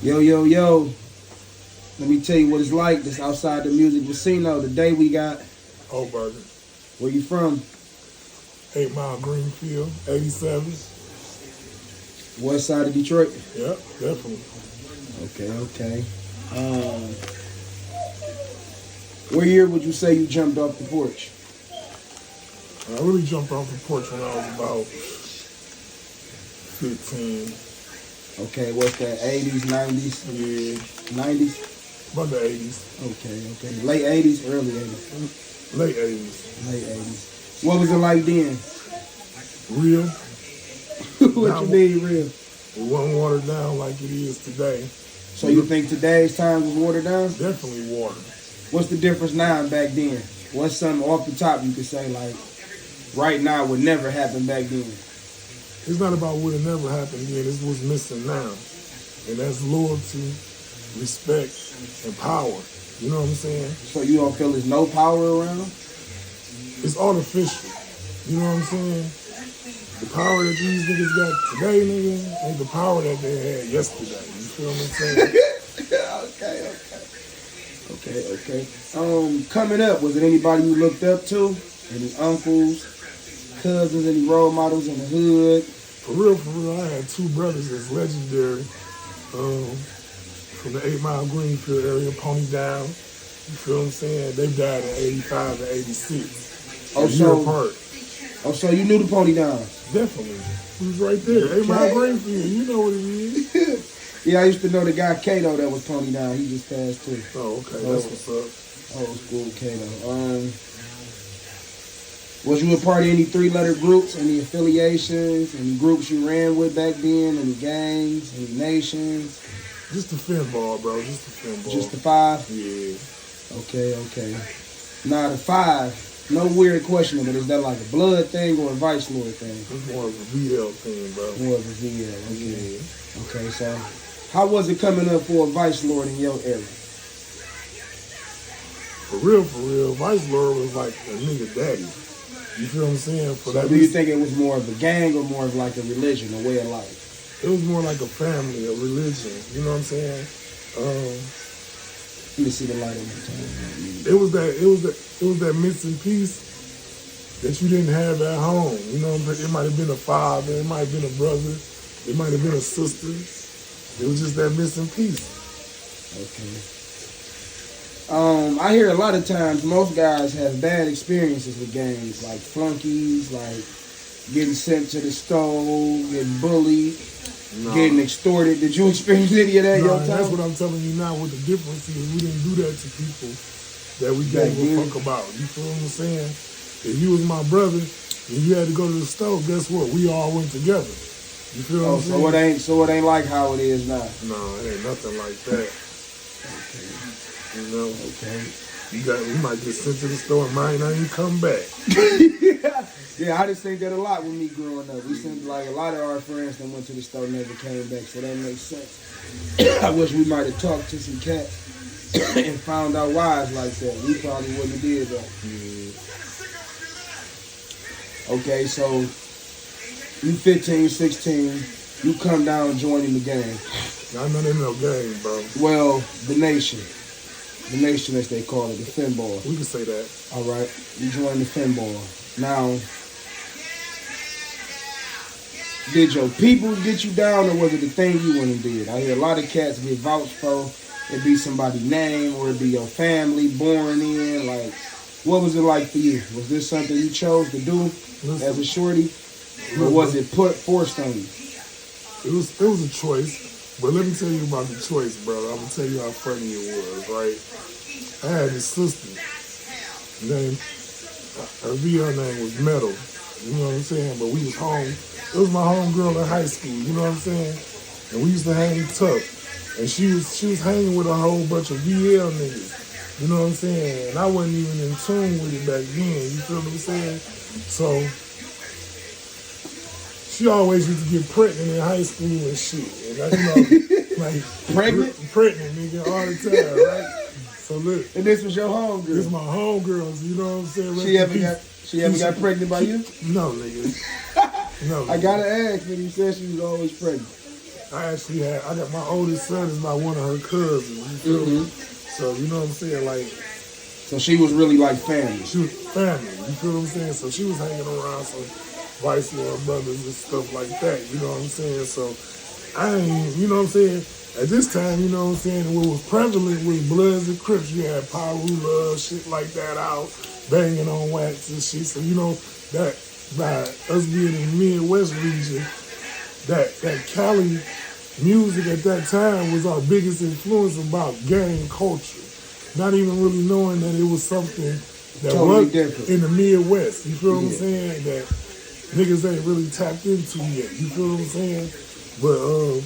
Yo, yo, yo. Let me tell you what it's like. This outside the music with Cino. Today we got. Burger. Where you from? 8 Mile Greenfield, 87. West side of Detroit? Yep, definitely. Okay. What year would you say you jumped off the porch? I really jumped off the porch when I was about 15. Okay, what's that? 80s, 90s? Yeah. 90s? About the 80s. Okay. Late 80s, early 80s? Late 80s. Late 80s. What was it like then? Real. What you mean real? It wasn't watered down like it is today. So you think today's time was watered down? Definitely water. What's the difference now and back then? What's something off the top you could say like right now would never happen back then? It's not about what it never happened then. It's what's missing now. And that's loyalty, respect, and power. You know what I'm saying? So you don't feel there's no power around? It's artificial. You know what I'm saying? The power that these niggas got today, nigga, ain't the power that they had yesterday. You feel what I'm saying? Okay. Coming up, was it anybody you looked up to? Any uncles, cousins, any role models in the hood? For real, I had two brothers that's legendary. From the 8 Mile Greenfield area, Pony Down. You feel what I'm saying? They died in 85 and 86. A year apart. Oh, so you knew the Pony Down? Definitely. He was right there. 8 Mile Greenfield. You know what it is. Yeah, I used to know the guy Cino that was Pony Down. He just passed too. Oh, okay. That's what's up. Old school Cino. Was you a part of any 3-letter groups, any affiliations, any groups you ran with back then, any gangs, any nations? Just the finball, bro. Just the finball. Just the 5? Yeah. Okay. Now the 5, no weird question, but is that like a blood thing or a vice lord thing? It's more of a VL thing, bro. More of a VL, okay. Yeah. Okay, so how was it coming up for a vice lord in your era? For real, Vice Lord was like a nigga daddy. You feel what I'm saying? So do you think it was more of a gang or more of like a religion, a way of life? It was more like a family, a religion. You know what I'm saying? Let me see the light on the time. It was that missing piece that you didn't have at home. You know, it might have been a father, it might have been a brother, it might have been a sister. It was just that missing piece. Okay. I hear a lot of times most guys have bad experiences with gangs, like flunkies, like getting sent to the stove, getting bullied, getting extorted. Did you experience any of that in your time? That's what I'm telling you now. What the difference is, we didn't do that to people that we gave a fuck about. You feel what I'm saying? If you was my brother and you had to go to the stove, guess what? We all went together. You feel what I'm saying? So it ain't like how it is now. No, it ain't nothing like that. Okay. You know? Okay. We might get sent to the store and might not even come back. Yeah, I just think that a lot with me growing up. We sent like a lot of our friends that went to the store never came back, so that makes sense. I wish we might have talked to some cats and found out why it's like that. We probably wouldn't have did that. Okay, so you 15, 16, you come down joining the gang. I'm not in no gang, bro. Well, the nation. The nation, as they call it, the finball. We can say that. All right, you joined the finball. Now, did your people get you down, or was it the thing you went and did? I hear a lot of cats get vouched for. It be somebody's name, or it be your family born in. Like, what was it like for you? Was this something you chose to do as a shorty, or was it forced on you? It was a choice. But let me tell you about the choice, brother. I'm going to tell you how funny it was, right? I had this sister. Her VL name was Metal. You know what I'm saying? But we was home. It was my homegirl in high school. You know what I'm saying? And we used to hang tough. And she was hanging with a whole bunch of VL niggas. You know what I'm saying? And I wasn't even in tune with it back then. You feel what I'm saying? So she always used to get pregnant in high school and shit. And I, like pregnant, nigga, all the time, right? So look. And this was your homegirl. This is my homegirls. You know what I'm saying? She ever got pregnant by you? No, nigga. No. I gotta ask, but you said she was always pregnant. I got my oldest son is like one of her cousins. You feel me? So you know what I'm saying? Like, so she was really like family. she was family. You feel what I'm saying? So she was hanging around some Vice Lord brothers and stuff like that. You know what I'm saying? So I ain't, you know what I'm saying? At this time, you know what I'm saying, what was prevalent was Bloods and Crips. You had Power Love, shit like that out, banging on wax and shit. So, you know, that by us being in the Midwest region, that Cali music at that time was our biggest influence about gang culture. Not even really knowing that it was something that Totally was different. in the Midwest. You feel what I'm Yeah. saying? That niggas ain't really tapped into yet. You feel what I'm saying? But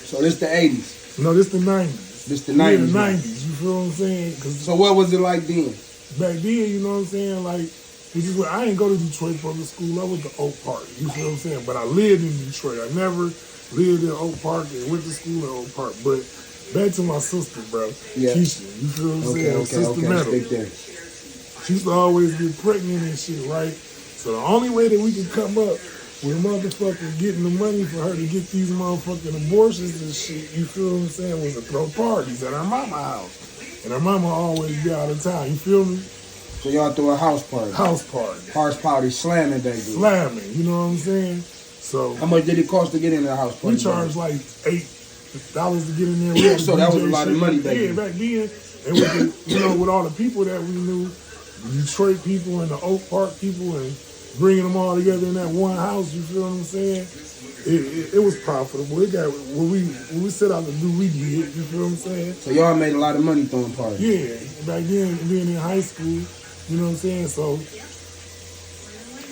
So this the 80s. no, this the 90s. This the Yeah, 90s. the now. 90s. You feel what I'm saying? Cause So what was it like then? back then, you know what I'm saying? Like, which is what I ain't go to Detroit public school. I went to Oak Park. You feel what I'm saying? But I lived in Detroit. I never lived in Oak Park and went to school in Oak Park. But back to my sister, bro. Yeah. Keisha. You feel what I'm saying? Sister Metal. Stick there. She used to always get pregnant and shit, right? So the only way that we could come up with motherfucking getting the money for her to get these motherfucking abortions and shit, you feel what I'm saying, was to throw parties at her mama house. And her mama always be out of town, you feel me? So y'all threw a house party. House party. House party slamming that dude. Slamming, you know what I'm saying? So How much did it cost to get in the house party? we charged like $8 to get in there. We had So that was a DJ lot of shit. money back Yeah, then. back then. And with the, you know, with all the people that we knew, the Detroit people and the Oak Park people, and bringing them all together in that one house, you feel what I'm saying? It was profitable. It got what we set out to do, we did. You feel what I'm saying? So y'all made a lot of money throwing parties. Yeah, back then, being in high school, you know what I'm saying? So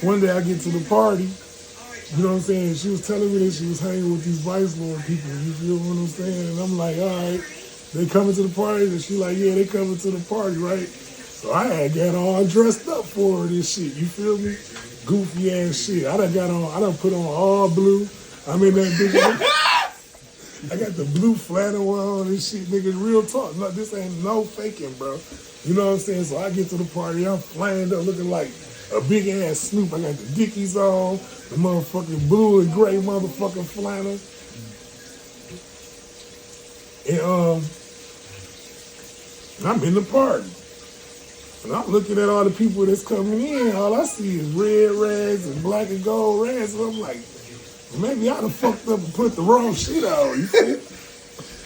one day I get to the party, you know what I'm saying? She was telling me that she was hanging with these Vice Lord people. You feel what I'm saying? And I'm like, all right, they coming to the party? And she like, yeah, they coming to the party, right? So I had got all dressed up for her, this shit. You feel me? Goofy ass shit. I done put on all blue. I'm in that bitch. I got the blue flannel on and shit, nigga. Real talk. No, this ain't no faking, bro. You know what I'm saying? So I get to the party, I'm flying up looking like a big ass Snoop. I got the Dickies on, the motherfucking blue and gray motherfucking flannel. And I'm in the party. And I'm looking at all the people that's coming in. All I see is red rags and black and gold rags. And I'm like, maybe I done fucked up and put the wrong shit on. You feel?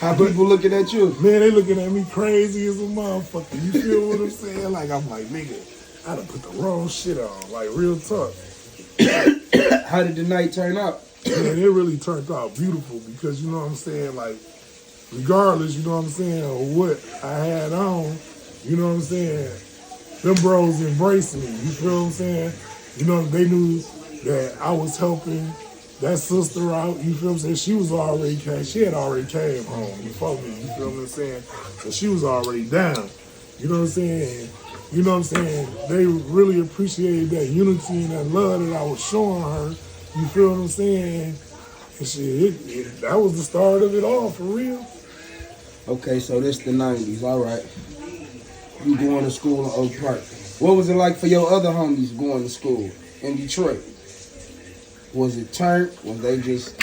How people looking at you? Man, they looking at me crazy as a motherfucker. You feel what I'm saying? Like, I'm like, nigga, I done put the wrong shit on. Like, real talk. How did the night turn out? Man, it really turned out beautiful because, you know what I'm saying? Like, regardless, you know what I'm saying, of what I had on, you know what I'm saying? Them bros embraced me, you feel what I'm saying? You know, they knew that I was helping that sister out, you feel what I'm saying? She had already came home before me, you feel what I'm saying? So she was already down, you know what I'm saying? You know what I'm saying? They really appreciated that unity and that love that I was showing her, you feel what I'm saying? And shit, that was the start of it all, for real. Okay, so this the 90s, all right. You going to school in Oak Park. What was it like for your other homies going to school in Detroit? Was it turned? Was they just...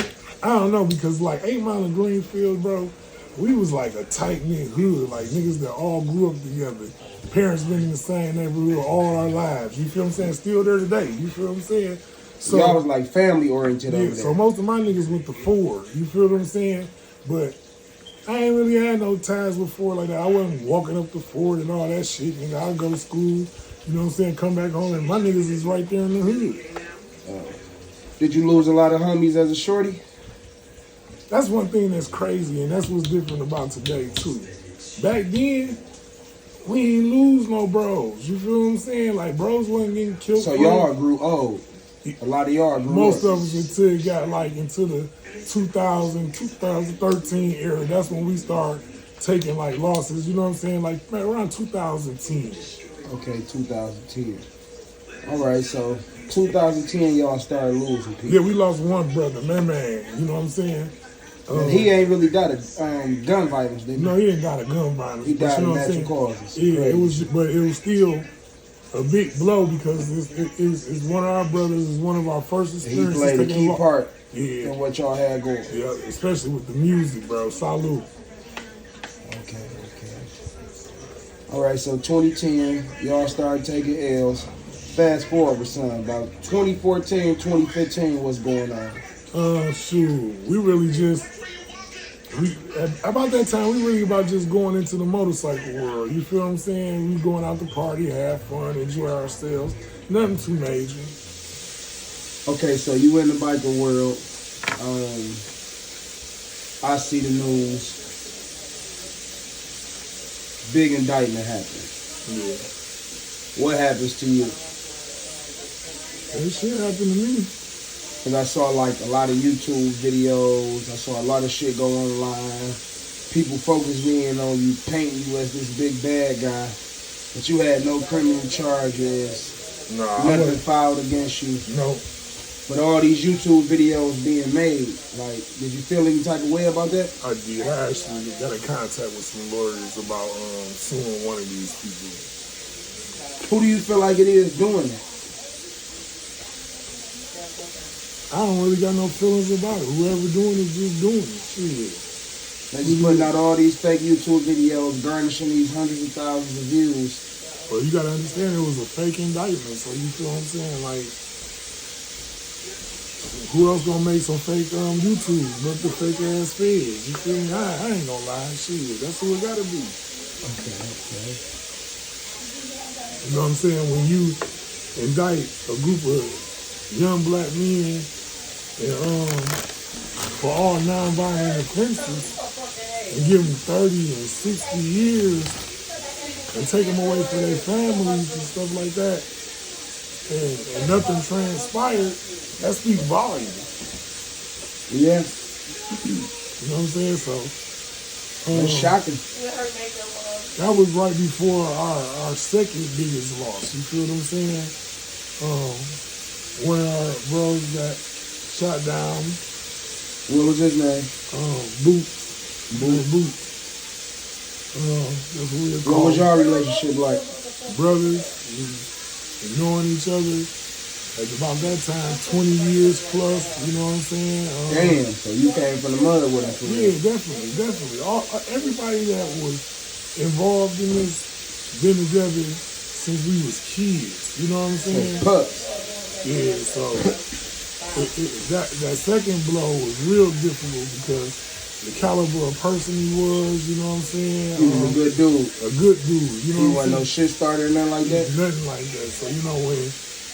I don't know, because like 8 Mile and Greenfield, bro, we was like a tight-knit hood, like niggas that all grew up together. Parents been in the same neighborhood all our lives, you feel what I'm saying? Still there today, you feel what I'm saying? So y'all was like family-oriented over there. so most of my niggas went to Ford, you feel what I'm saying? But I ain't really had no ties with Ford like that. I wasn't walking up to Ford and all that shit, nigga. I'd go to school, you know what I'm saying, come back home, and my niggas is right there in the hood. Did you lose a lot of homies as a shorty? That's one thing that's crazy, and that's what's different about today, too. Back then, we ain't lose no bros. You feel what I'm saying? Like, bros wasn't getting killed. So y'all grew old. A lot of y'all grew Most up. of us until it got, like, into the 2013 era. That's when we started taking, like, losses. You know what I'm saying? Like, man, around 2010. Okay, 2010. All right, so 2010, y'all started losing people. Yeah, we lost one brother, man. You know what I'm saying? And he ain't really got a gun violence, did he? No, he ain't got a gun violence. He died you know of what I'm natural saying? causes. Yeah, Crazy. it was still, a big blow because it's one of our brothers, it's one of our first He experiences. played a key part Yeah. in what y'all had going. Yeah, especially with the music, bro. Salute. Okay. All right, so 2010, y'all started taking L's. Fast forward, son, about 2014, 2015, what's going on? Shoot, about that time, we really about just going into the motorcycle world. You feel what I'm saying? We going out to party, have fun, enjoy ourselves. Nothing too major. Okay, so you in the biker world. I see the news. Big indictment happened. Yeah. What happens to you? This shit happened to me. Because I saw like a lot of YouTube videos. I saw a lot of shit go online. People focused in on you, painting you as this big bad guy. But you had no criminal charges. Nothing filed against you. No. But all these YouTube videos being made, like, did you feel any type of way about that? I did. I actually got in contact with some lawyers about suing one of these people. Who do you feel like it is doing that? I don't really got no feelings about it. Whoever doing it, just doing it. Shit. They just putting out all these fake YouTube videos, garnishing these hundreds of thousands of views. Well, you got to understand it was a fake indictment, so you feel what I'm saying? Like, who else gonna make some fake YouTube but the fake ass feds? You feel me? I ain't gonna lie. Shit, that's who it gotta be. Okay. You know what I'm saying? When you indict a group of young black men and, for all nonviolent offenses and give them 30 and 60 years and take them away from their families and stuff like that, and nothing transpired, that speaks volumes. Yeah. You know what I'm saying? So it's shocking. that was right before our second biggest loss. You feel what I'm saying? When our bros got shot down. What was his name? Boots. Boots. That's what we were called. What was your relationship like? Brothers, and knowing each other. Like about that time, 20 years plus, you know what I'm saying? Damn, so you came from the mother with us. Yeah, definitely. Everybody that was involved in this been together since we was kids, you know what I'm saying? Pups. Yeah, so that second blow was real difficult because the caliber of person he was, you know what I'm saying? He was a good dude. A good dude, you know what I'm saying? He wasn't no shit starter or nothing like that? Nothing like that. So, you know, when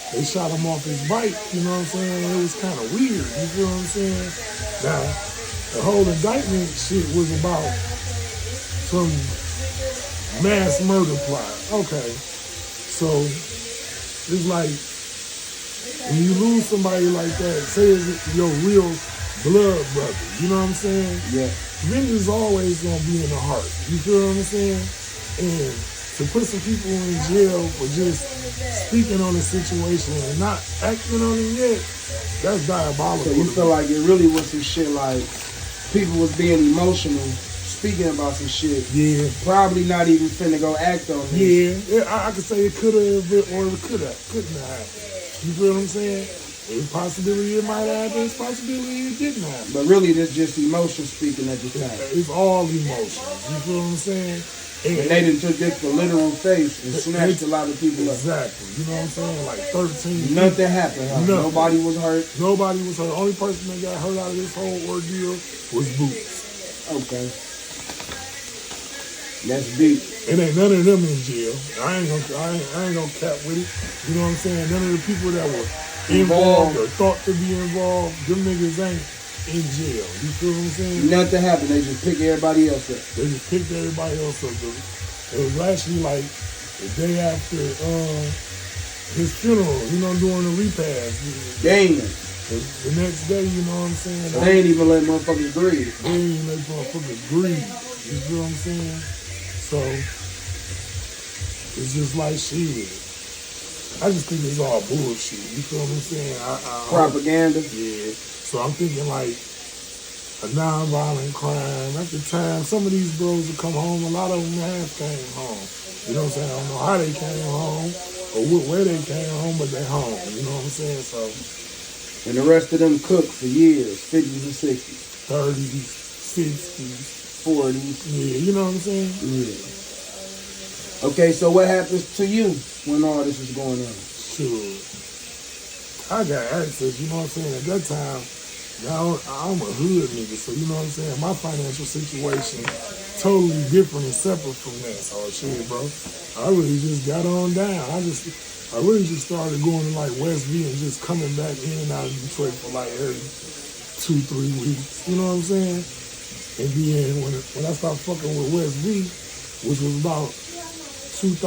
they shot him off his bike, you know what I'm saying? It was kind of weird, you feel what I'm saying? Now, the whole indictment shit was about some mass murder plot. Okay, so it's like when you lose somebody like that, say it's your real blood brother, you know what I'm saying? Yeah. Vengeance is always gonna be in the heart. You feel what I'm saying? And to put some people in jail for just speaking on the situation and not acting on it yet, that's diabolical. So you feel like it really was some shit like people was being emotional, speaking about some shit. Yeah. Probably not even finna go act on this. Yeah, I could say it could have been or it couldn't have. You feel what I'm saying? It's a possibility it might have happened, it's a possibility it didn't happen. But really, that's just emotion speaking at the time. It's all emotions. You feel what I'm saying? And they done took this to literal face and snatched a lot of people up. Exactly. You know what I'm saying? Like 13. Nothing happened, huh? Nothing. Nobody was hurt. Nobody was hurt. The only person that got hurt out of this whole ordeal was Boots. Okay. That's deep. It ain't none of them in jail. I ain't gonna cap with it. You know what I'm saying? None of the people that were involved or thought to be involved, them niggas ain't in jail. You feel what I'm saying? Nothing happened. They just pick everybody else up. They just picked everybody else up. It was actually like the day after his funeral, you know, doing the repast. Damn. The next day, you know what I'm saying? They ain't even let motherfuckers breathe. They ain't even let motherfuckers breathe. You feel what I'm saying? So, it's just like shit. I just think it's all bullshit. You feel what I'm saying? Propaganda. Yeah. So I'm thinking like a non-violent crime. At the time, some of these bros would come home. A lot of them have came home. You know what I'm saying? I don't know how they came home. or where they came home, but they home. You know what I'm saying? So. And the rest of them cooked for years, 50s and 60s. 30s, 60s. 40s. Yeah, you know what I'm saying? Yeah. Okay, so what happens to you when all this is going on? Sure. I got access, you know what I'm saying? At that time, I'm a hood nigga, so you know what I'm saying? My financial situation totally different and separate from that. So shit, bro. I really just got on down. I really just started going to like West V and just coming back in and out of Detroit for like every 2-3 weeks. You know what I'm saying? And then when I started fucking with West V, which was about 2000,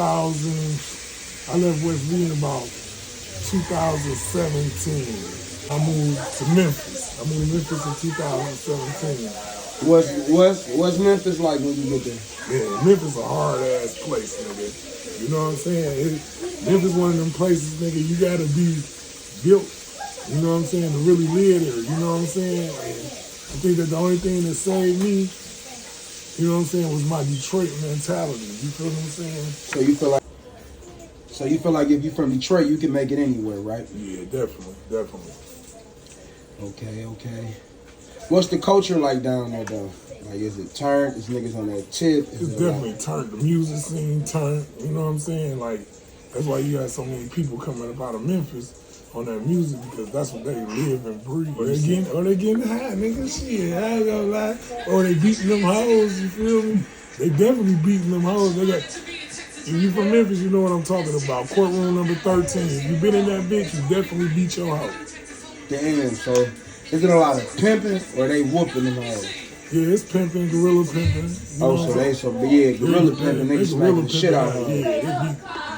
I left West V in about 2017. I moved to Memphis. I moved to Memphis in 2017. What's Memphis like when you get there? Yeah, Memphis a hard ass place, nigga. You know what I'm saying? Memphis one of them places, nigga, you gotta be built, you know what I'm saying, to really live there, you know what I'm saying? And I think that the only thing that saved me, you know what I'm saying, was my Detroit mentality. You feel what I'm saying? So you feel like if you're from Detroit, you can make it anywhere, right? Yeah, definitely. Okay. What's the culture like down there, though? Like, is it turned? Is niggas on that tip? It's definitely turned. The music scene turned. You know what I'm saying? Like, that's why you got so many people coming up out of Memphis on that music, because that's what they live and breathe. Or they getting high, nigga. Shit, I ain't gonna lie. Or they beating them hoes, you feel me? They definitely beating them hoes. If you from Memphis, you know what I'm talking about. Courtroom number 13. If you been in that bitch, you definitely beat your hoe. Damn, so is it a lot of pimping or they whooping them hoes? Yeah, it's pimping, gorilla pimping. Gorilla pimping, niggas smacking the shit out of them. Yeah,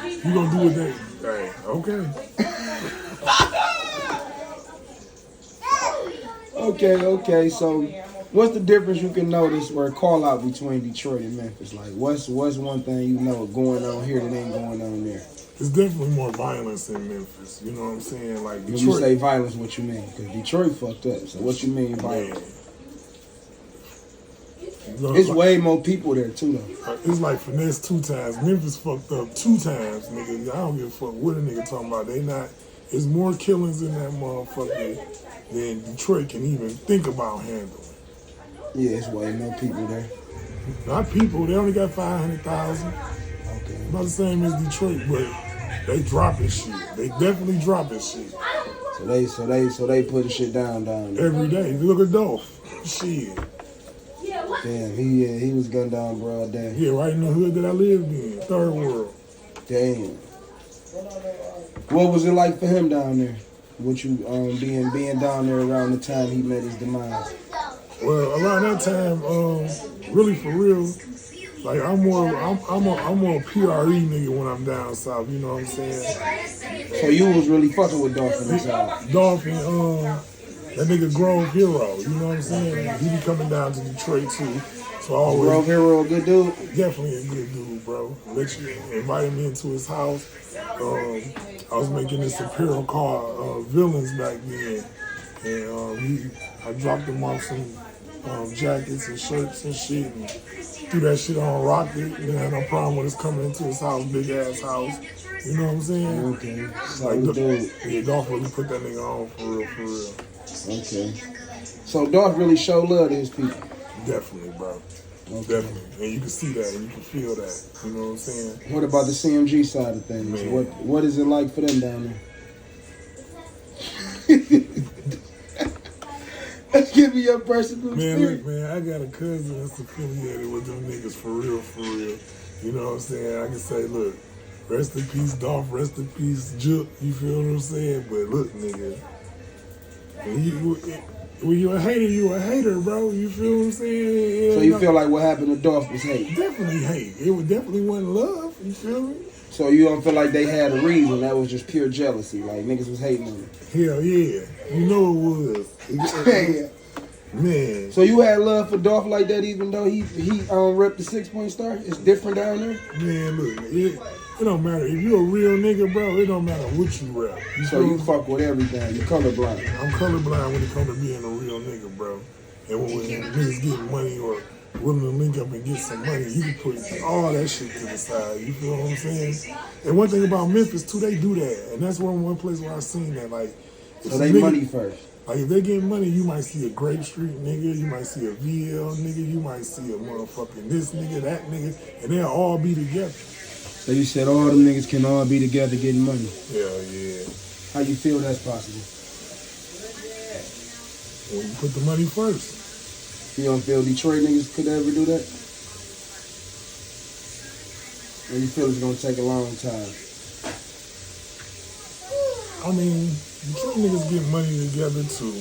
you gonna do what they, hey, okay. Okay, so what's the difference you can notice or call out between Detroit and Memphis? Like, what's one thing you know going on here that ain't going on there? There's definitely more violence in Memphis. You know what I'm saying? Like Detroit. When you say violence, what you mean? Because Detroit fucked up. So what you mean violence? It's way more people there too, though. It's like finesse 2 times. Memphis fucked up 2 times, nigga. I don't give a fuck what a nigga talking about. It's more killings in that motherfucker than Detroit can even think about handling. Yeah, it's way more people there. Not people. They only got 500,000. Okay. About the same as Detroit, but they dropping shit. They definitely dropping shit. So they putting shit down there. Every day. Look at Dolph. Shit. Damn, he was gunned down broad day. Yeah, right in the hood that I lived in, third world. Damn. What was it like for him down there? What you being down there around the time he met his demise? Well, around that time, really for real, like I'm more PRE nigga when I'm down south. You know what I'm saying? So you was really fucking with Dolphin inside. Dolphin, that nigga Grove Hero. You know what I'm saying? He be coming down to Detroit too. So always Grove Hero, a good dude. Definitely a good dude, bro. Literally invited me into his house. I was making this apparel called Villains back then, and I dropped him off some jackets and shirts and shit, and threw that shit on Rocket. He had no problem with us coming into his house, big ass house. You know what I'm saying? Okay. Yeah, Dolph really put that nigga on for real. Okay. So Dolph really show love to his people. Definitely, bro. Okay. Definitely. And you can see that and you can feel that. You know what I'm saying? What about the CMG side of things? Man. What is it like for them down there? Give me your personal experience. Look, man, I got a cousin that's affiliated with them niggas for real. You know what I'm saying? I can say, look, rest in peace, Dolph, rest in peace, Juke. You feel what I'm saying? But look, nigga, when you a hater, bro. You feel what I'm saying? So you feel like what happened to Dolph was hate? Definitely hate. It definitely wasn't love. You feel me? So you don't feel like they had a reason? That was just pure jealousy. Like niggas was hating on him. Hell yeah. You know it was. Yeah. Man. So you had love for Dolph like that, even though he repped the 6-point star? It's different down there? Man, look, it don't matter. If you a real nigga, bro, it don't matter what you rep. So you fuck with everything. You colorblind. I'm colorblind when it comes to being a real nigga, bro. And when niggas getting money or willing to link up and get some money, you can put all that shit to the side. You feel what I'm saying? And one thing about Memphis too, they do that, and that's one place where I seen that. Like, so they money first. Like if they get money, you might see a Grape Street nigga, you might see a VL nigga, you might see a motherfucking this nigga, that nigga, and they'll all be together. So you said all them niggas can all be together getting money. Yeah. How you feel that's possible? When you put the money first. You don't feel Detroit niggas could ever do that? Or you feel it's gonna take a long time? I mean, Detroit niggas get money together too.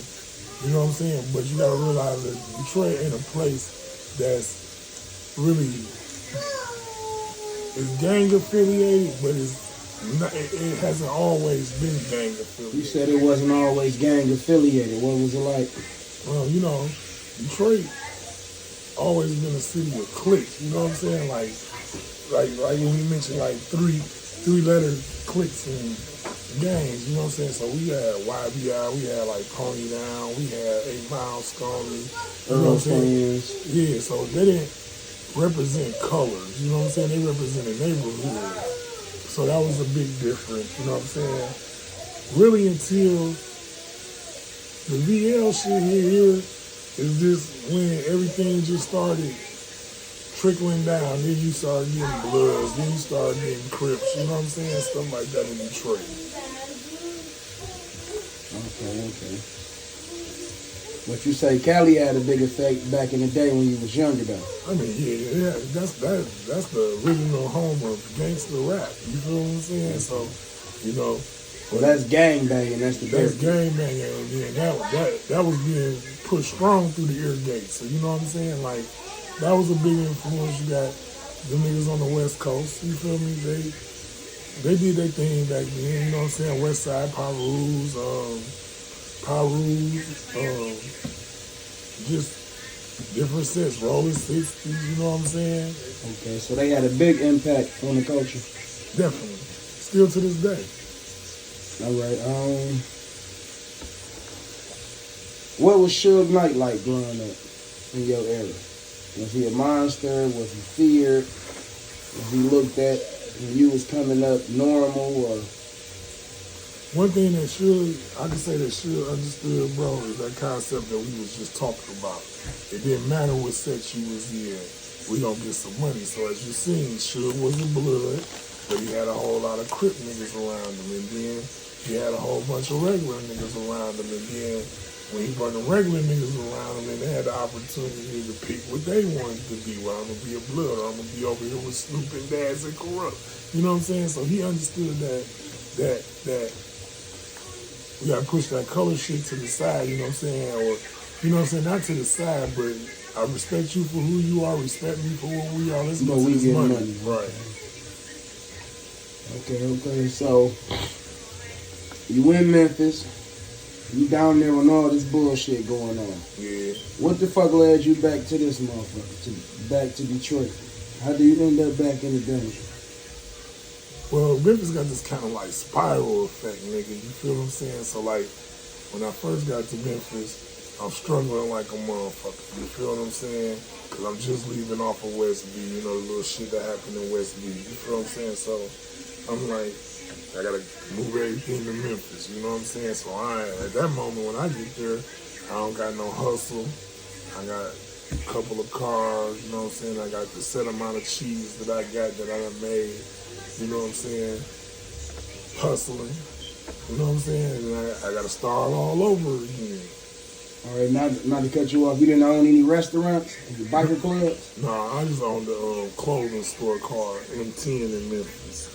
You know what I'm saying? But you gotta realize that Detroit ain't a place that's really, it's gang affiliated, but it hasn't always been gang affiliated. You said it wasn't always gang affiliated. What was it like? Well, you know, Detroit always been a city of cliques. You know what I'm saying? Like when you mentioned like three-letter cliques and gangs. You know what I'm saying? So we had YBI, we had like Pony Down, we had 8 Mile Scummy. You know what I'm saying? Yeah. So they didn't represent colors. You know what I'm saying? They represented neighborhoods. So that was a big difference. You know what I'm saying? Really until the VL shit here is just when everything just started trickling down. Then you started getting Bloods, then you started getting Crips, you know what I'm saying? Stuff like that in Detroit. Okay. But you say Cali had a big effect back in the day when you was younger though. I mean, yeah, that's the original home of gangster rap. You feel what I'm saying? So, you know. Well, that's gang banging. That's gang banging. Yeah, that was being pushed strong through the ear gates. So you know what I'm saying? Like that was a big influence. You got the niggas on the West Coast. You feel me? They did their thing back then. You know what I'm saying? West Side Pirus, just different sets, rolling 60s. You know what I'm saying? Okay, so they had a big impact on the culture. Definitely, still to this day. All right. What was Suge Knight like growing up in your era? Was he a monster? Was he feared? Was he looked at when you was coming up normal? Or one thing that I can say that Suge understood, bro, is that concept that we was just talking about. It didn't matter what set you was in. We gonna get some money. So as you seen, Suge was a Blood, but he had a whole lot of Crip niggas around him, and then he had a whole bunch of regular niggas around him, and then when he brought the regular niggas around him, and they had the opportunity to pick what they wanted to be. Well, I'm gonna be a Blood, or I'm gonna be over here with Snoop and Daz and Corrupt. You know what I'm saying? So he understood that we gotta push that color shit to the side. You know what I'm saying? Or you know what I'm saying? Not to the side, but I respect you for who you are. Respect me for what we are. Let's get to this money. Right. Okay. So you in Memphis. You down there when all this bullshit going on. Yeah. What the fuck led you back to this motherfucker? Back to Detroit? How do you end up back in the dungeon? Well, Memphis got this kind of like spiral effect, nigga. You feel what I'm saying? So like, when I first got to Memphis, I'm struggling like a motherfucker. You feel what I'm saying? Because I'm just leaving off of West B, you know, the little shit that happened in West B. You feel what I'm saying? So I'm like, I gotta move everything to Memphis, you know what I'm saying? So at that moment when I get there, I don't got no hustle. I got a couple of cars, you know what I'm saying? I got the set amount of cheese that I got that I done made, you know what I'm saying? Hustling, you know what I'm saying? And I gotta start all over again. All right, not to cut you off, you didn't own any restaurants, any biker clubs? No, I just owned a clothing store called M10 in Memphis.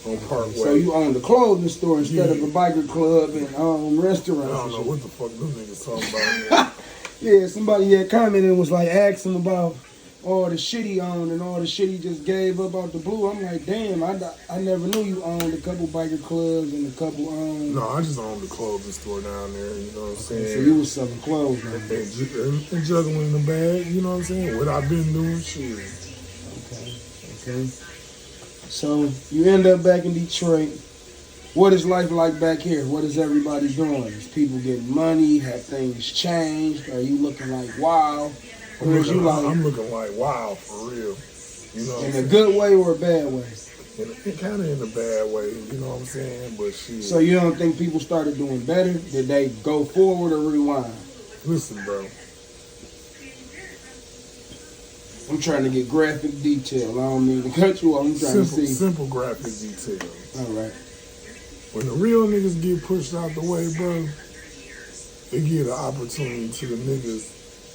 On Parkway. So you owned a clothing store instead of a biker club and restaurants. I don't know what the fuck them niggas talking about. Yeah, somebody had commented and was like asking about all the shit he owned and all the shit he just gave up out the blue. I'm like, damn, I never knew you owned a couple biker clubs and a couple No, I just owned the clothing store down there, you know what I'm saying? So you was selling clothes now. And juggling in the bag, you know what I'm saying? What I've been doing, shit. Okay. So you end up back in Detroit. What is life like back here? What is everybody doing? Is people getting money? Have things changed? Are you looking like wow? Or is you like... I'm looking like, wow, for real. You know, in a good way or a bad way? Kind of in a bad way, you know what I'm saying? But shit. So you don't think people started doing better? Did they go forward or rewind? Listen, bro. I'm trying to get graphic detail. I don't mean to cut you off. I'm trying to see. Simple graphic detail. All right. When the real niggas get pushed out the way, bro, they give the opportunity to the niggas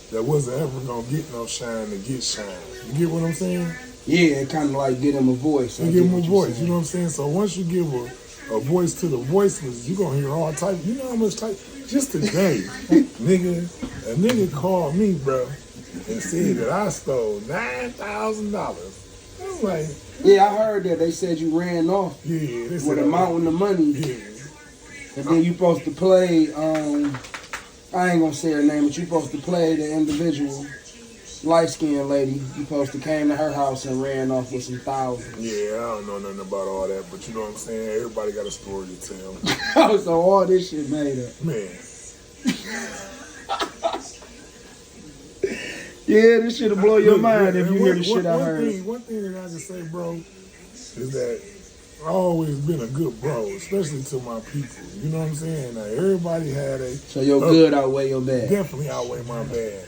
that wasn't ever gonna get no shine to get shine. You get what I'm saying? Yeah, it kind of like get them a voice. You give them a voice, you know what I'm saying? So once you give a voice to the voiceless, you gonna hear all type. You know how much type? Just today, a nigga called me, bro, and said that I stole $9,000. I'm like, yeah, I heard that. They said you ran off with a mountain of money. Yeah. And then you supposed to play, I ain't gonna say her name, but you supposed to play the individual light-skinned lady. You supposed to came to her house and ran off with some thousands. Yeah, I don't know nothing about all that, but you know what I'm saying? Everybody got a story to tell. So all this shit made up. Man. Yeah, this shit'll blow your mind if you hear the shit I heard. One thing that I can say, bro, is that I've always been a good bro, especially to my people. You know what I'm saying? Now, everybody had a... So your good outweigh your bad. Definitely outweigh my bad.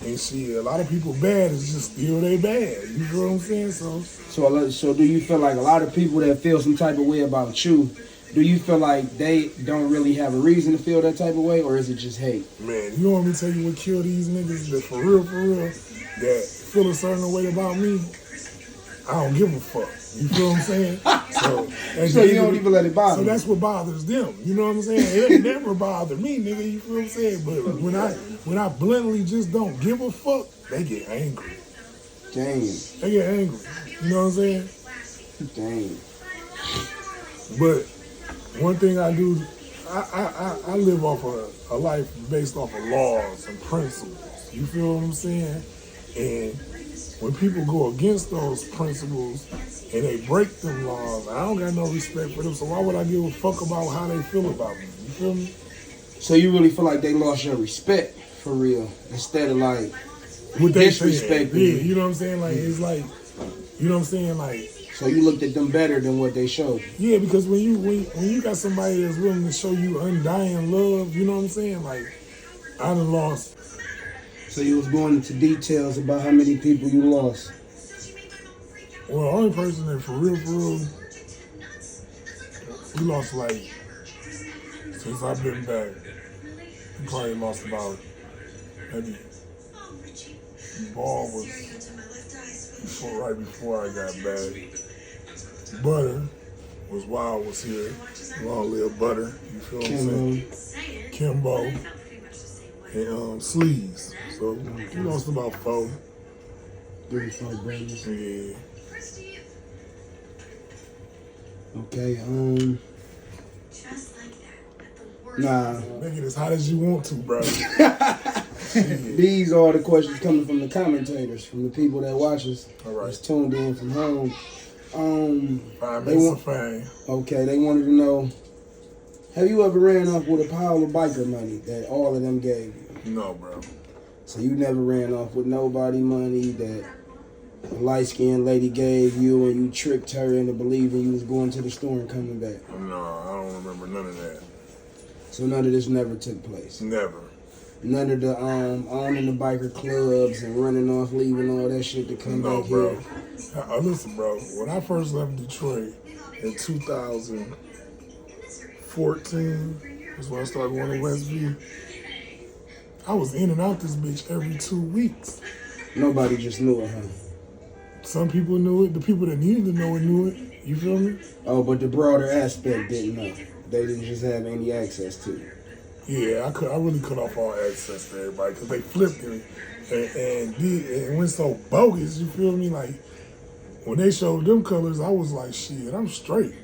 And see, a lot of people bad is just still they bad. You know what I'm saying? So do you feel like a lot of people that feel some type of way about you, do you feel like they don't really have a reason to feel that type of way, or is it just hate? Man, you want me to tell you what killed these niggas that for real, that feel a certain way about me? I don't give a fuck. You feel what I'm saying? So you don't even let it bother you. So that's what bothers them. You know what I'm saying? It ain't never bothered me, nigga. You feel what I'm saying? But when I blatantly just don't give a fuck, they get angry. Damn. They get angry. You know what I'm saying? Damn. But one thing I do, I live off a life based off of laws and principles. You feel what I'm saying? And when people go against those principles and they break them laws, I don't got no respect for them. So why would I give a fuck about how they feel about me? You feel me? So you really feel like they lost your respect for real, instead of like what disrespecting you? Yeah, you know what I'm saying? Like it's like, you know what I'm saying? Like. So you looked at them better than what they showed you. Yeah, because when you got somebody that's willing to show you undying love, you know what I'm saying? Like, I done lost. So you was going into details about how many people you lost. Well, the only person that for real, we lost like, since I've been back, we probably lost about, maybe, Ball was right before I got back. Butter was Wild was here. Long live Butter. You feel what I'm saying? Kimbo. And Sleeves. So we lost about 4. 3 or 4 brothers. Yeah. Okay, nah. Make it as hot as you want to, bro. These are the questions coming from the commentators, from the people that watch us. All right. That's tuned in from home. 5 minutes of fame. Okay, they wanted to know, have you ever ran off with a pile of biker money that all of them gave you? No, bro. So you never ran off with nobody money that a light-skinned lady gave you and you tricked her into believing you was going to the store and coming back? No, I don't remember none of that. So none of this never took place? Never. None of the owning the biker clubs and running off, leaving all that shit to come back bro. here? Listen, bro. When I first left Detroit in 2014, was when I started going to Westview, I was in and out this bitch every 2 weeks. Nobody just knew it, huh? Some people knew it. The people that needed to know it knew it. You feel me? Oh, but the broader aspect didn't know. They didn't just have any access to it. Yeah, I really cut off all access to everybody because they flipped it and it went so bogus. You feel me? Like when they showed them colors, I was like, shit, I'm straight.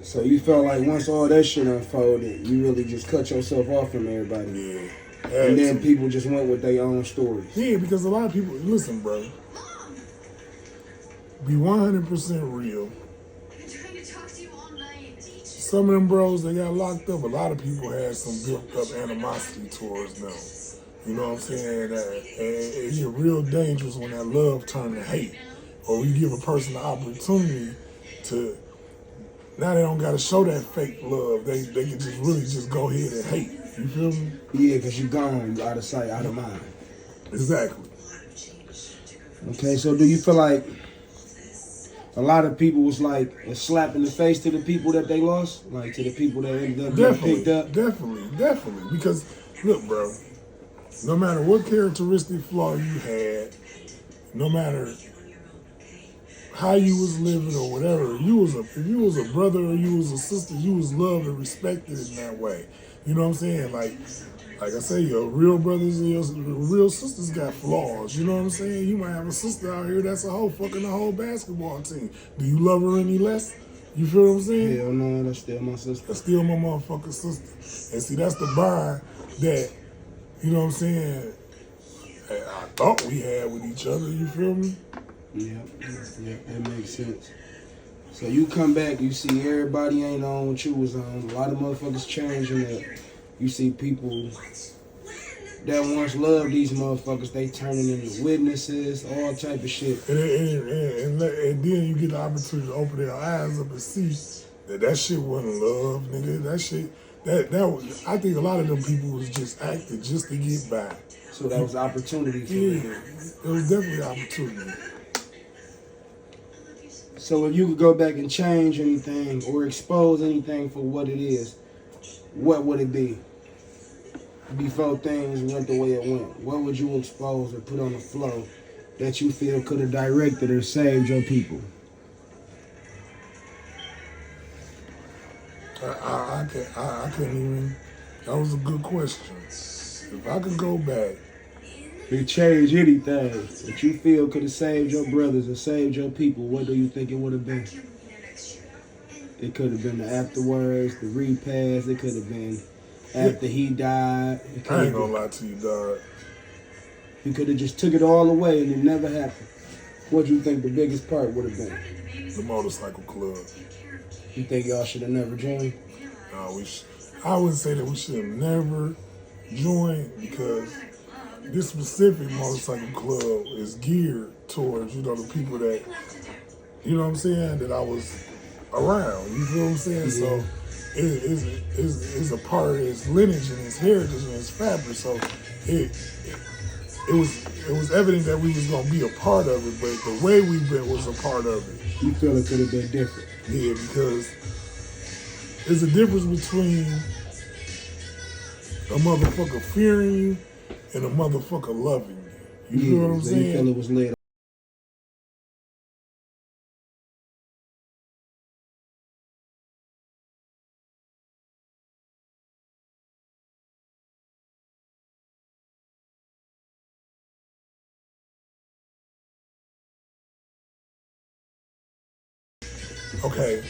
So you felt like once all that shit unfolded, you really just cut yourself off from everybody. Yeah. And then people just went with their own stories. Yeah, because a lot of people, listen, bro, be 100% real. Some of them bros that got locked up, a lot of people had some built up animosity towards them. You know what I'm saying? And it get real dangerous when that love turn to hate. Or you give a person the opportunity to, now they don't got to show that fake love. They can just really just go ahead and hate. You feel me? Yeah, because you gone, you out of sight, out of mind. Exactly. Okay, so do you feel like a lot of people was like a slap in the face to the people that they lost? Like to the people that ended up getting picked up? Definitely. Because, look, bro, no matter what characteristic flaw you had, no matter how you was living or whatever, if you was a brother or you was a sister, you was loved and respected in that way. You know what I'm saying? Like I say, your real brothers and your real sisters got flaws. You know what I'm saying? You might have a sister out here that's a hoe fucking the whole basketball team. Do you love her any less? You feel what I'm saying? Hell no, that's still my sister. That's still my motherfucking sister. And see, that's the bond that, you know what I'm saying, I thought we had with each other. You feel me? Yeah, that makes sense. So you come back, you see everybody ain't on what you was on. A lot of motherfuckers changing up. You see people that once loved these motherfuckers, they turning into witnesses, all type of shit. And then you get the opportunity to open their eyes up and see that shit wasn't love, nigga. That shit, that was, I think a lot of them people was just acting just to get by. So that was opportunity for Yeah, them. it was definitely opportunity. So if you could go back and change anything or expose anything for what it is, what would it be? Before things went the way it went, what would you expose or put on the flow that you feel could have directed or saved your people? I can't even. That was a good question. If I could go back, To change anything that you feel could have saved your brothers or saved your people, what do you think it would have been? It could have been the afterwards, the repass. It could have been after he died. I ain't gonna lie to you, dog. You could have just took it all away and it never happened. What do you think the biggest part would have been? The motorcycle club. You think y'all should have never joined? No, I would say that we should have never joined because this specific motorcycle club is geared towards, the people that, you know what I'm saying, that I was around. You feel what I'm saying? Yeah. So it's a part of his lineage and his heritage and his fabric. So it was evident that we was gonna be a part of it, but the way we been was a part of it. You feel it could have been different? Yeah, because there's a difference between a motherfucker fearing you and a motherfucker loving you. You feel what I'm saying? You feel it was led. Okay,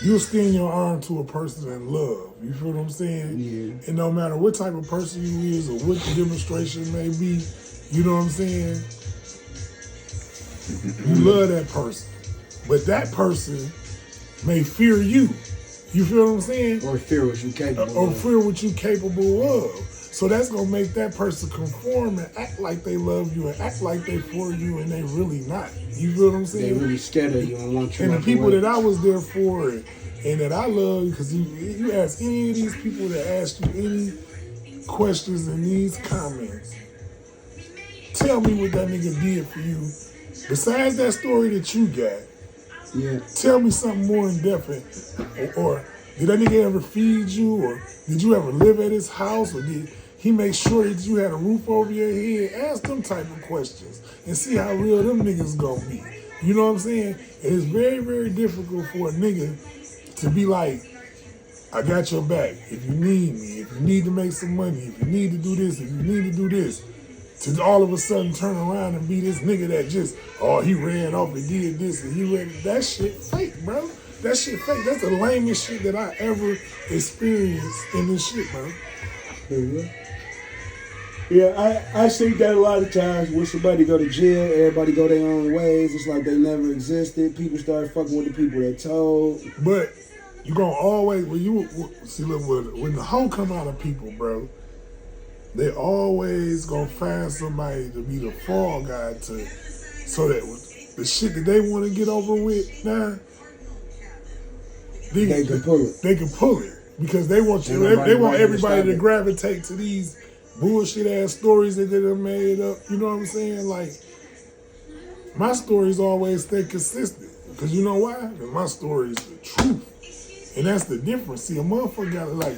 you extend your arm to a person in love. You feel what I'm saying? Yeah. And no matter what type of person you is or what the demonstration may be, you know what I'm saying? You love that person. But that person may fear you. You feel what I'm saying? Or fear what you capable Or of. fear what you capable of. So that's gonna make that person conform and act like they love you and act like they for you and they really not. You feel what I'm saying? They really scared of you and want you. And the people that I was there for and that I love, because you ask any of these people that ask you any questions and these comments, tell me what that nigga did for you. Besides that story that you got, Yeah. tell me something more in depth. Or did that nigga ever feed you? Or did you ever live at his house? Or did he make sure that you had a roof over your head? Ask them type of questions and see how real them niggas gonna be. You know what I'm saying? It is very, very difficult for a nigga to be like, I got your back. If you need me, if you need to make some money, if you need to do this, if you need to do this, to all of a sudden turn around and be this nigga that just, he ran off and did this and he ran. That shit fake, bro. That shit fake. That's the lamest shit that I ever experienced in this shit, bro. Yeah, I see that a lot of times when somebody go to jail, everybody go their own ways. It's like they never existed. People start fucking with the people they told. But you gonna always, when the hoe come out of people, bro, they always gonna find somebody to be the fall guy to, so that the shit that they want to get over with now, they can pull it. They can pull it because they want you. They want everybody to gravitate to these bullshit ass stories that they done made up. You know what I'm saying? Like, my stories always stay consistent. Because you know why? Because my story is the truth. And that's the difference. See, a motherfucker got to, like,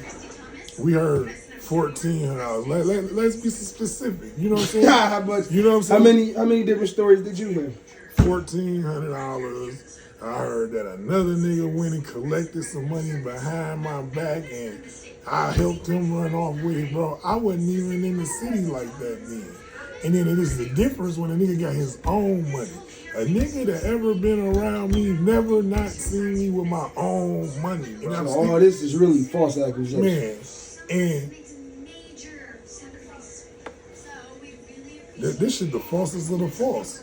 we heard $1,400. Let's be specific. You know what I'm saying? How much? You know what I'm saying? How many different stories did you hear? $1,400. I heard that another nigga went and collected some money behind my back and I helped him run off with it, bro. I wasn't even in the city like that then. And then it is the difference when a nigga got his own money. A nigga that ever been around me never not seen me with my own money. You know so all this is really false accusation. Man, and this shit the falsest of the false.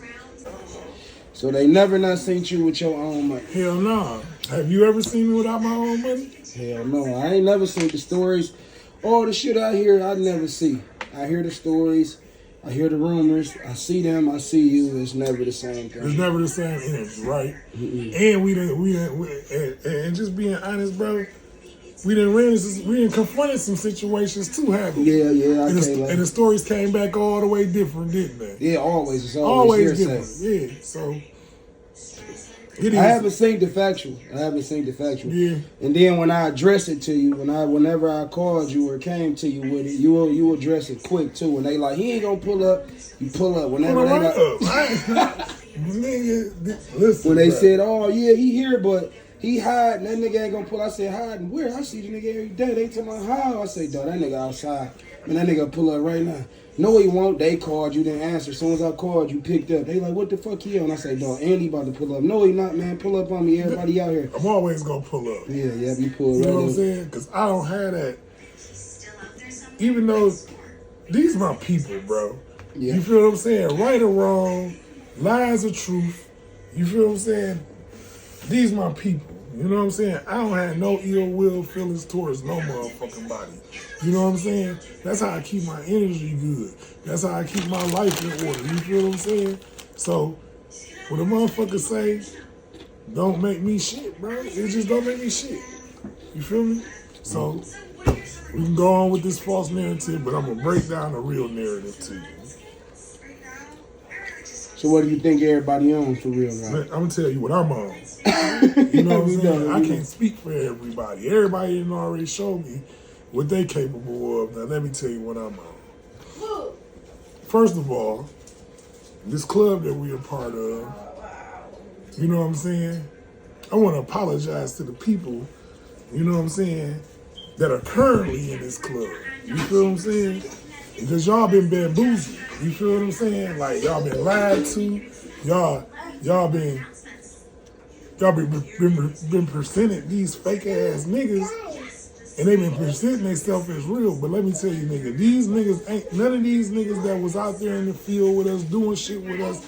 So they never not seen you with your own money? Hell nah. Have you ever seen me without my own money? Hell no. I ain't never seen the stories. All the shit I hear, I never see. I hear the stories. I hear the rumors. I see them. I see you. It's never the same thing. It's never the same energy, right? Mm-mm. And and just being honest, bro, we done confronted some situations too, haven't we? Yeah. And the stories came back all the way different, didn't they? Yeah, always. It's always different. Yeah, so it is. I haven't seen the factual. Yeah. And then when I address it to you, whenever I called you or came to you with it, you address it quick too. When they like, he ain't gonna pull up, you pull up. Whenever they like, nigga, listen. When they said, oh yeah, he here, but he hiding. That nigga ain't gonna pull. I said, hiding where? I see the nigga every day. They tell me how. I say, dog, that nigga outside. Man, that nigga pull up right now. No, he won't. They called you, didn't answer. As soon as I called, you picked up. They like, what the fuck he on? I say, dog, Andy about to pull up. No, he not, man. Pull up on me. Everybody out here. I'm always gonna pull up. Yeah, you pull. You know what I'm saying? Because I don't have that. Even though these my people, bro. Yeah. You feel what I'm saying? Right or wrong, lies or truth. You feel what I'm saying? These my people. You know what I'm saying? I don't have no ill will feelings towards no motherfucking body. You know what I'm saying? That's how I keep my energy good. That's how I keep my life in order. You feel what I'm saying? So, when a motherfucker say, don't make me shit, bro, it just don't make me shit. You feel me? So, we can go on with this false narrative, but I'm going to break down the real narrative to you. So what do you think everybody on for real, right? I'm going to tell you what I'm on. You know what I'm saying? I can't speak for everybody. Everybody didn't already show me what they capable of. Now, let me tell you what I'm on. First of all, this club that we're a part of, you know what I'm saying? I want to apologize to the people, you know what I'm saying, that are currently in this club. You feel what I'm saying? Because y'all been bamboozled. You feel what I'm saying? Like, y'all been lied to. Y'all been presented these fake ass niggas, and they been presenting themselves as real. But let me tell you, nigga, these niggas ain't none of these niggas that was out there in the field with us doing shit with us.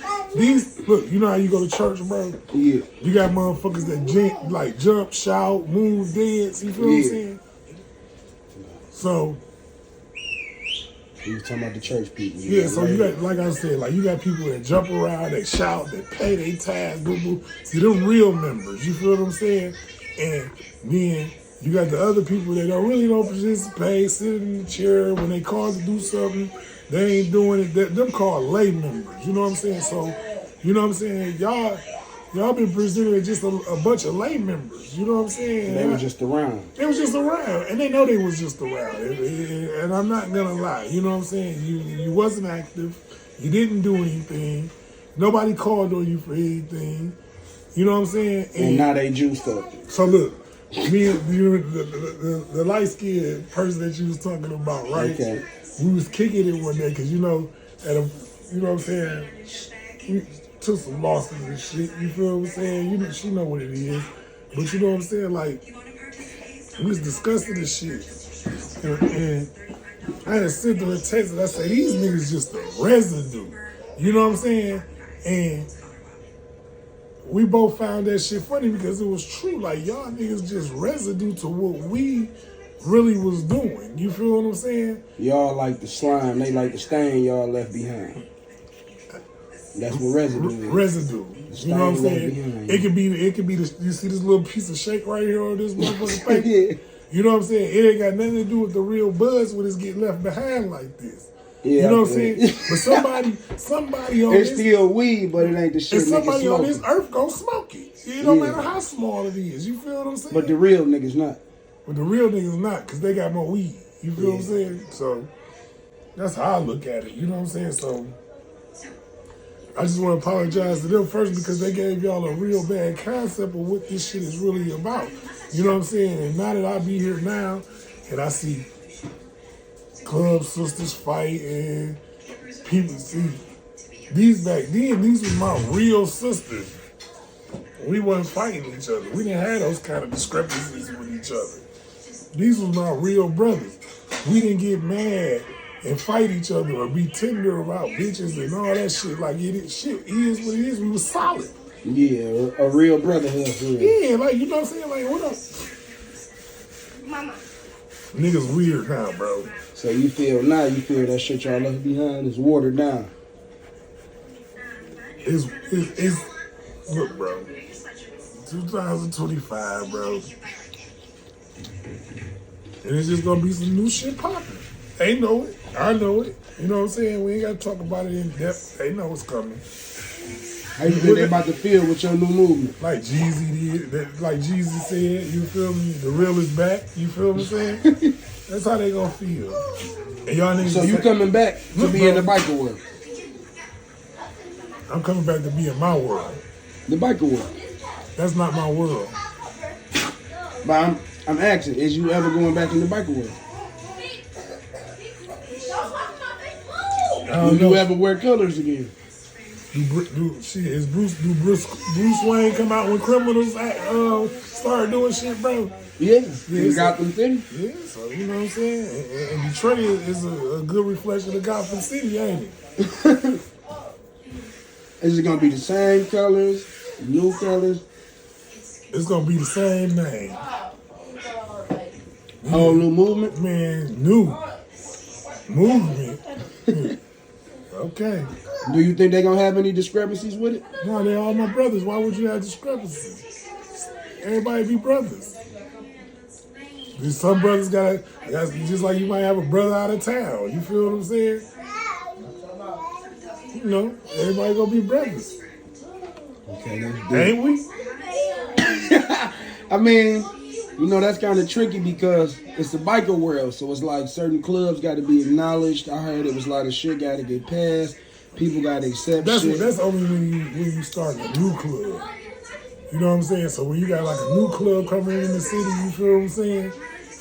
Look, you know how you go to church, bro? Yeah. You got motherfuckers that jump, shout, move, dance. You feel what I'm saying? So. You talking about the church people. Yeah, so you got, like I said, like you got people that jump around, they shout, they pay their tax, boo boo. See, them real members, you feel what I'm saying? And then you got the other people that don't participate, sit in the chair. When they call to do something, they ain't doing it. Them called lay members, you know what I'm saying? So, you know what I'm saying? Y'all been presented as just a bunch of lay members, you know what I'm saying? They were just around. They was just around, and they know they was just around. And I'm not gonna lie, you know what I'm saying? You wasn't active, you didn't do anything, nobody called on you for anything, you know what I'm saying? And now they juiced up. So look, me and the light skinned person that you was talking about, right? Okay. We was kicking it one day because you know what I'm saying. We took some losses and shit. You feel what I'm saying? You know, she know what it is, but you know what I'm saying. Like we was discussing this shit, and I had to send her a text and I said these niggas just a residue. You know what I'm saying? And we both found that shit funny because it was true. Like, y'all niggas just residue to what we really was doing. You feel what I'm saying? Y'all like the slime, they like the stain y'all left behind. That's what residue is. Residue. You know what I'm saying? It could be the, you see this little piece of shake right here on this motherfucking paper? Yeah. You know what I'm saying? It ain't got nothing to do with the real buzz when it's getting left behind like this. Yeah, you know what I'm saying? But somebody on it's this, still weed, but it ain't the shit. and somebody on this earth gonna smoke it. It don't matter how small it is. You feel what I'm saying? But the real niggas not. But the real niggas not, because they got more weed. You feel what I'm saying? So that's how I look at it. You know what I'm saying? So I just want to apologize to them first because they gave y'all a real bad concept of what this shit is really about. You know what I'm saying? And now that I be here now and I see club sisters fight and people see these back then, these was my real sisters. We wasn't fighting each other. We didn't have those kind of discrepancies with each other. These was my real brothers. We didn't get mad and fight each other or be tender about bitches and all that shit. Like shit is what it is. We was solid. Yeah, a real brotherhood for real. Yeah, like you know what I'm saying? Like what up? Mama. Niggas weird now, bro. So you feel that shit y'all left behind is watered down. It's look, bro. 2025, bro. And it's just gonna be some new shit popping. They know it. I know it. You know what I'm saying? We ain't gotta talk about it in depth. They know it's coming. How you think they about to feel with your new movement? Like Jeezy did, like Jeezy said, you feel me? The real is back. You feel what I'm saying? That's how they gonna feel. And y'all niggas. So you coming back to be in the biker world? I'm coming back to be in my world. The biker world. That's not my world. But I'm asking, is you ever going back in the biker world? Will you ever wear colors again? Is Bruce Wayne come out when criminals start doing shit, bro? Yeah, in Gotham City. Yeah, so you know what I'm saying? And Detroit is a good reflection of Gotham City, ain't it? Is it gonna be the same colors, new colors? It's gonna be the same name. Whole new movement? Man, new movement. Okay. Do you think they're gonna have any discrepancies with it? No, they're all my brothers. Why would you have discrepancies? Everybody be brothers. Some brothers got just like you might have a brother out of town. You feel what I'm saying? You know, everybody gonna be brothers. Okay, ain't we? I mean, you know, that's kind of tricky because it's the biker world. So it's like certain clubs got to be acknowledged. I heard it was a lot of shit got to get passed. People got to accept shit. That's only when you start a new club. You know what I'm saying? So when you got like a new club coming in the city, you feel what I'm saying?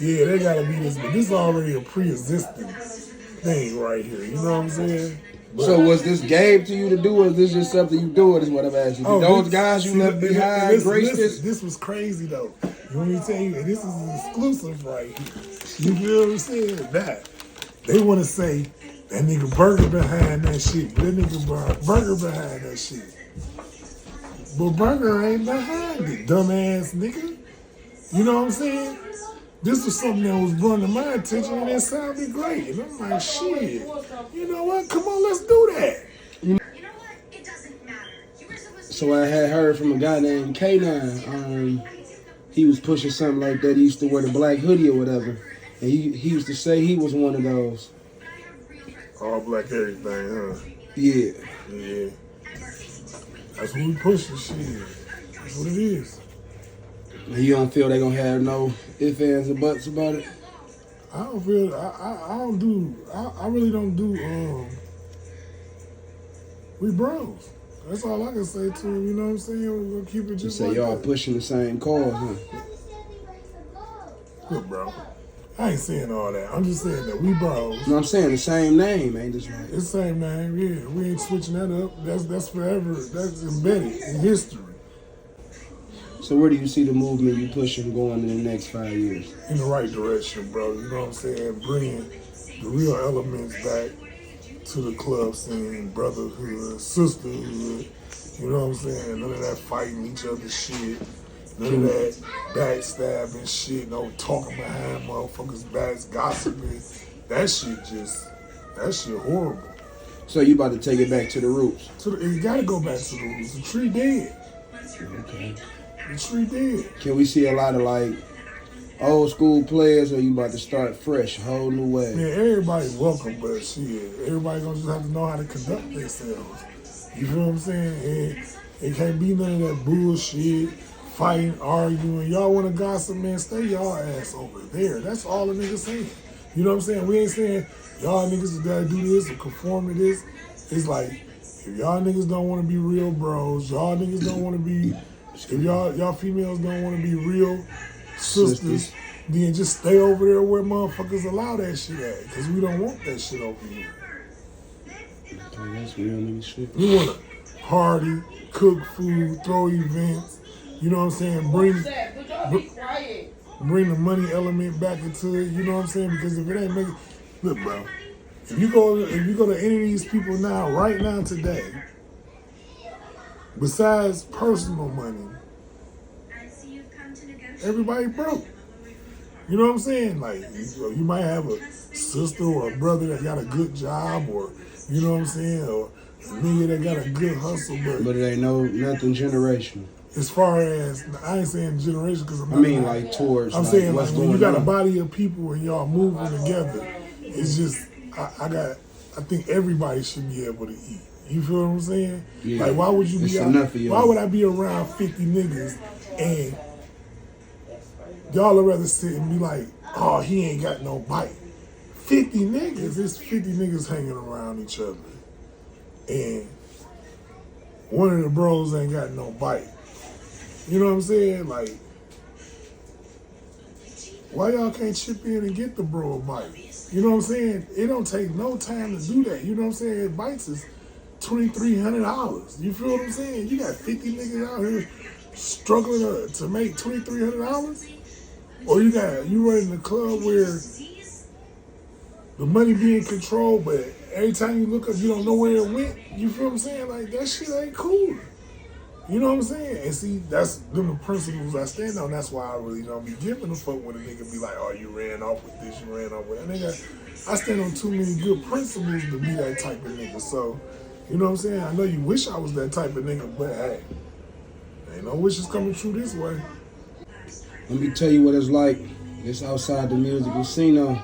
Yeah, they got to be this. But this is already a pre-existing thing right here. You know what I'm saying? But, so was this game to you to do, or is this just something you do? Is what I'm asking. Those guys you left behind graced this? This was crazy though. Let me tell you, and this is an exclusive right here. You feel what I'm saying? That they want to say that nigga Burger behind that shit. That nigga Burger behind that shit. But Burger ain't behind it, dumbass nigga. You know what I'm saying? This was something that was brought to my attention and it sounded great. And I'm like, shit, you know what? Come on, let's do that. You know what? It doesn't matter. You were supposed to. So I had heard from a guy named Cino. He was pushing something like that. He used to wear the black hoodie or whatever. And he used to say he was one of those. All black everything, huh? Yeah. Yeah. That's what we pushing, shit. That's what it is. You don't feel they gonna have no ifs, ands, or buts about it? I don't feel, I really don't do, we bros. That's all I can say to him, you know what I'm saying? We're gonna keep it just You say like y'all that. pushing the same cause, huh? Look, bro, I ain't saying all that. I'm just saying that we bros. No, I'm saying the same name, ain't this right? It's the same name, yeah. We ain't switching that up. That's forever. That's embedded in history. So where do you see the movement you pushing going in the next 5 years? In the right direction, bro. You know what I'm saying? Bringing the real elements back to the club scene, brotherhood, sisterhood. You know what I'm saying? None of that fighting each other shit. None of that backstabbing shit, no talking behind motherfuckers' backs, gossiping. That shit horrible. So you about to take it back to the roots? You gotta go back to the roots. The tree dead. Okay. The tree dead. Can we see a lot of like old school players, or you about to start fresh, whole new way? Man, everybody's welcome, but shit, everybody gonna just have to know how to conduct themselves. You feel what I'm saying? It can't be none of that bullshit, fighting, arguing. Y'all wanna gossip, man, stay y'all ass over there. That's all the niggas saying. You know what I'm saying? We ain't saying y'all niggas gotta do this or conform to this. It's like, if y'all niggas don't wanna be real bros, y'all niggas don't wanna be, if y'all females don't wanna be real sisters, then just stay over there where motherfuckers allow that shit at. Cause we don't want that shit over here. Okay, that's real nigga shit. We wanna party, cook food, throw events, you know what I'm saying? Bring the money element back into it, you know what I'm saying? Because if it ain't making, look, bro, if you go to any of these people now, right now, today, besides personal money, everybody broke. You know what I'm saying? Like, you might have a sister or a brother that got a good job, or, you know what I'm saying, or a nigga that got a good hustle, but it ain't nothing generational. As far as, I ain't saying generation, because I mean like towards, I'm like, saying what's like when going you got on. a body of people and y'all moving together, it's just, I think everybody should be able to eat. You feel what I'm saying? Yeah. Like, why would you It's be enough of y'all. why would I be around 50 niggas and y'all would rather sit and be like, oh, he ain't got no bite. 50 niggas, it's 50 niggas hanging around each other. And one of the bros ain't got no bite. You know what I'm saying? Like, why y'all can't chip in and get the bro a bite? You know what I'm saying? It don't take no time to do that. You know what I'm saying? Bites is $2,300. You feel what I'm saying? You got 50 niggas out here struggling to make $2,300? Or you running a club where the money being controlled, but every time you look up, you don't know where it went. You feel what I'm saying? Like, that shit ain't cool. You know what I'm saying? And see, that's them the principles I stand on. That's why I really don't be giving a fuck when a nigga be like, oh, you ran off with this, you ran off with that. Nigga, I stand on too many good principles to be that type of nigga. So, you know what I'm saying? I know you wish I was that type of nigga, but hey, ain't no wishes coming true this way. Let me tell you what it's like. This Outside the Music with Cino.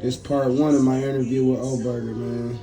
This part one of my interview with Oberger, man.